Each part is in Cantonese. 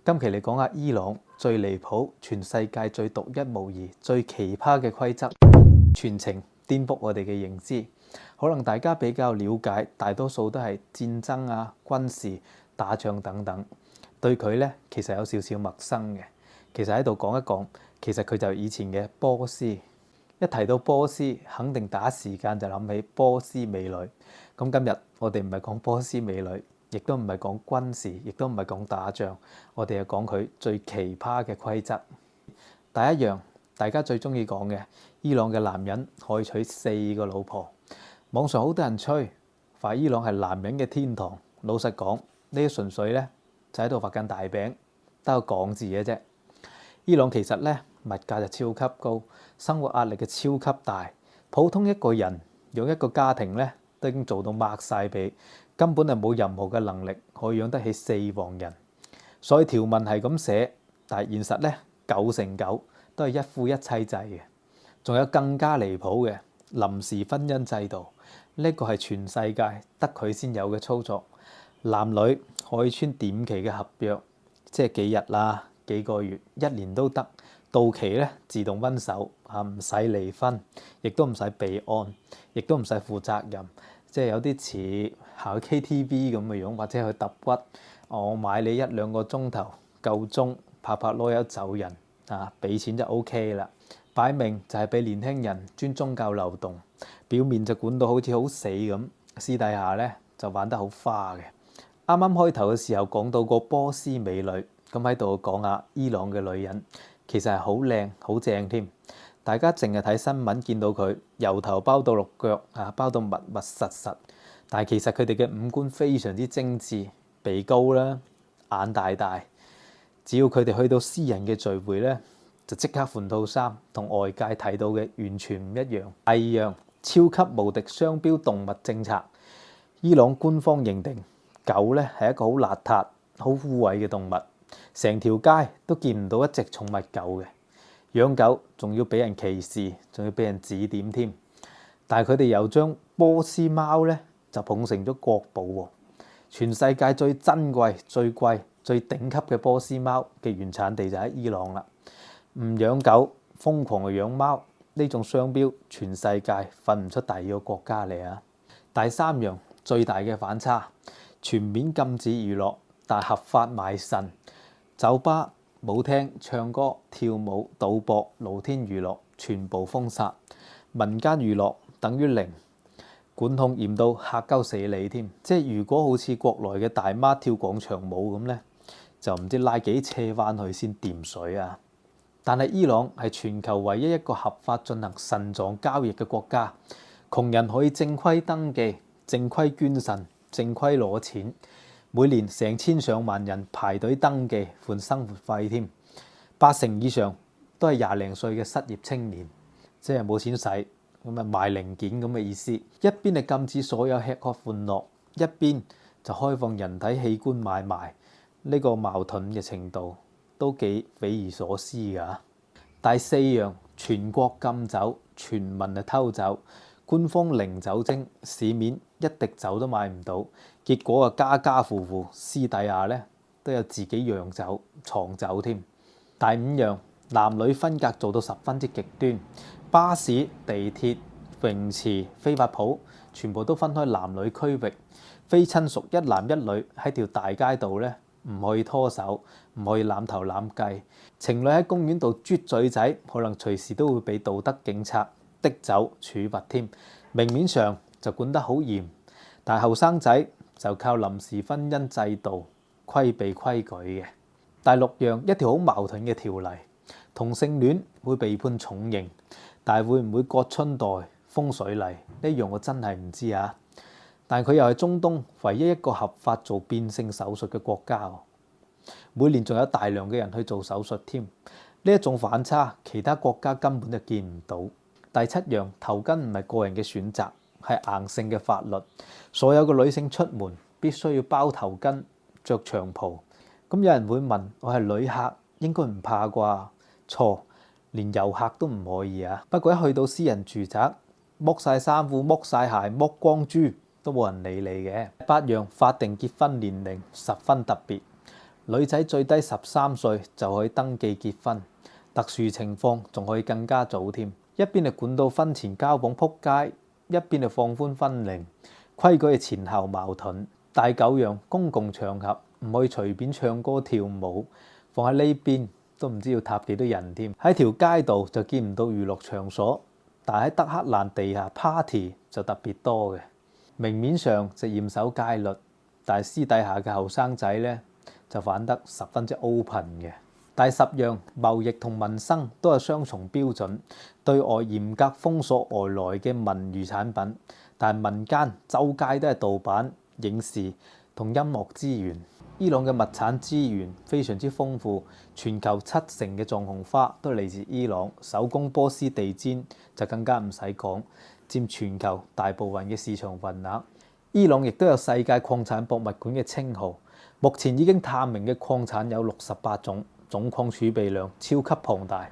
今期嚟講下伊朗最離譜、全世界最獨一無二、最奇葩嘅規則，全程顛覆我哋嘅認知。可能大家比較了解，大多數都係戰爭啊、軍事、打仗等等，對佢呢，其實有少少陌生嘅。其實喺度講一講，其實佢就係以前嘅波斯。一提到波斯，肯定第一時間就諗起波斯美女。咁今日我哋唔係講波斯美女，亦都唔係講軍事，亦都唔係講打仗，我哋係講佢最奇葩嘅規則。第一樣，大家最中意講嘅，伊朗嘅男人可以娶4個老婆。網上好多人吹，話伊朗係男人嘅天堂。老實講，呢啲純粹咧就喺度畫緊大餅，得個講字嘅啫。伊朗其實咧物價就超級高，生活壓力嘅超級大。普通一個人養一個家庭咧，都已經做到擘晒鼻，根本係冇任何嘅能力可以養得起4房人。所以條文係咁寫，但係現實咧9成9都係一夫一妻制嘅。仲有更加離譜嘅臨時婚姻制度，呢個係全世界得佢先有嘅操作。男女可以簽短期嘅合約，即係幾日啦、幾個月、1年都得。到期咧自動分手嚇，唔使離婚，亦都唔使備案，亦都唔使負責任。即係有啲似行去 KTV 咁嘅樣，或者去揼骨，我買你1-2個鐘頭夠鐘，拍拍籮柚走人啊，俾錢就 OK 啦。擺明就係俾年輕人鑽宗教漏洞，表面就管到好似好死咁，私底下咧就玩得好花嘅。啱啱開頭嘅時候講到個波斯美女，咁喺度講下伊朗嘅女人，其實係好靚好正添。大家淨係睇新聞見到佢由頭包到落腳啊，包到密密實實，但係其實佢哋嘅五官非常之精緻，鼻高啦，眼大大。只要佢哋去到私人嘅聚會咧，就即刻換套衫，同外界睇到嘅完全唔一樣。第二樣，超級無敵雙標動物政策。伊朗官方認定狗咧係一個好邋遢、好污穢嘅動物，成條街都見唔到一隻寵物狗嘅。養狗仲要俾人歧視，仲要俾人指點添。但係佢哋又將波斯貓咧就捧成咗國寶喎。全世界最珍貴、最貴、最頂級嘅波斯貓嘅原產地就喺伊朗啦。唔養狗，瘋狂去養貓，呢種雙標，全世界分唔出第二個國家嚟啊！第三樣最大嘅反差，全面禁止娛樂，但合法賣腎。酒吧、舞廳、唱歌、跳舞、賭博、露天娛樂全部封殺，民間娛樂等於零，管控嚴到嚇鳩死你添。即係如果好似國內嘅大媽跳廣場舞咁咧，就唔知拉幾車翻去先掂水啊！但係伊朗係全球唯一一個合法進行腎臟交易嘅國家，窮人可以正規登記、正規捐腎、正規攞錢，每年成千上萬人排隊登記換生活費添，80%以上都係20零歲嘅失業青年，即係冇錢使，咁啊賣零件咁嘅意思。一邊係禁止所有吃喝玩樂，一邊就開放人體器官買賣，呢個矛盾嘅程度都幾匪夷所思㗎。第四樣，全國禁酒，全民係偷酒，官方零酒精，市面一滴酒都買唔到。結果啊，家家戶戶私底下咧都有自己釀酒、藏酒添。第五樣，男女分隔做到十分之極端，巴士、地鐵、泳池、飛髮鋪全部都分開男女區域，非親屬一男一女喺條大街度咧，唔可以拖手，唔可以攬頭攬計。情侶喺公園度啜嘴仔，可能隨時都會被道德警察的走處罰添。明面上就管得好嚴，但係後生仔就靠臨時婚姻制度規避規矩嘅。第六樣，一條好矛盾嘅條例，同性戀會被判重刑，但係會唔會割春袋、風水例呢樣我真係唔知啊。但係佢又係中東唯一一個合法做變性手術嘅國家，每年仲有大量嘅人去做手術添。呢一種反差，其他國家根本就見唔到。第七樣，頭巾唔係個人嘅選擇，係硬性嘅法律。所有嘅女性出門必須要包頭巾、着長袍。咁有人會問：我係旅客，應該唔怕啩？錯，連遊客都唔可以啊。不過一去到私人住宅，剝晒衫褲、剝晒鞋、剝光豬，都冇人理你嘅。8樣，法定結婚年齡十分特別，女仔最低13歲就可以登記結婚，特殊情況仲可以更加早添。一邊係管到婚前交往撲街，一邊係放寬婚齡，規矩係前後矛盾。第9樣，公共場合唔可以隨便唱歌跳舞，放喺呢邊都唔知要踏幾多人添。喺條街度就見唔到娛樂場所，但喺德黑蘭地下 party 就特別多嘅。明面上就嚴守戒律，但係私底下嘅後生仔咧就反得十分之 open 嘅。第10樣，貿易同民生都係雙重標準，對外嚴格封鎖外來嘅文娛產品，但係民間周街都係盜版、影視同音樂資源。伊朗嘅物產資源非常之豐富，全球7成嘅藏紅花都係嚟自伊朗，手工波斯地氈就更加唔使講，佔全球大部分嘅市場份額。伊朗亦都有世界礦產博物館嘅稱號，目前已經探明嘅礦產有68種，總礦儲備量超級龐大。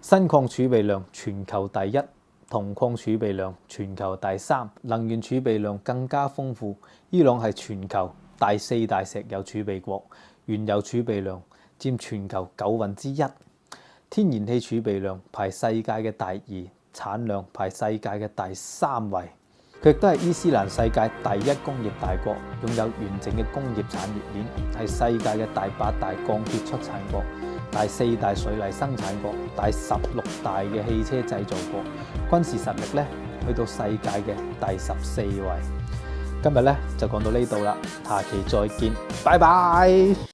鋅礦儲備量全球第1，銅礦儲備量全球第3，能源儲備量更加豐富。伊朗係全球第4大石油儲備國，原油儲備量佔全球1/9，天然氣儲備量排世界嘅第2，產量排世界嘅第3位。佢亦都係伊斯蘭世界第1工業大國，擁有完整嘅工業產業鏈，係世界嘅第8大鋼鐵出產國，第4大水泥生產國，第16大嘅汽車製造國，軍事實力咧去到世界嘅第14位。今日咧就講到呢度啦，下期再見，拜拜。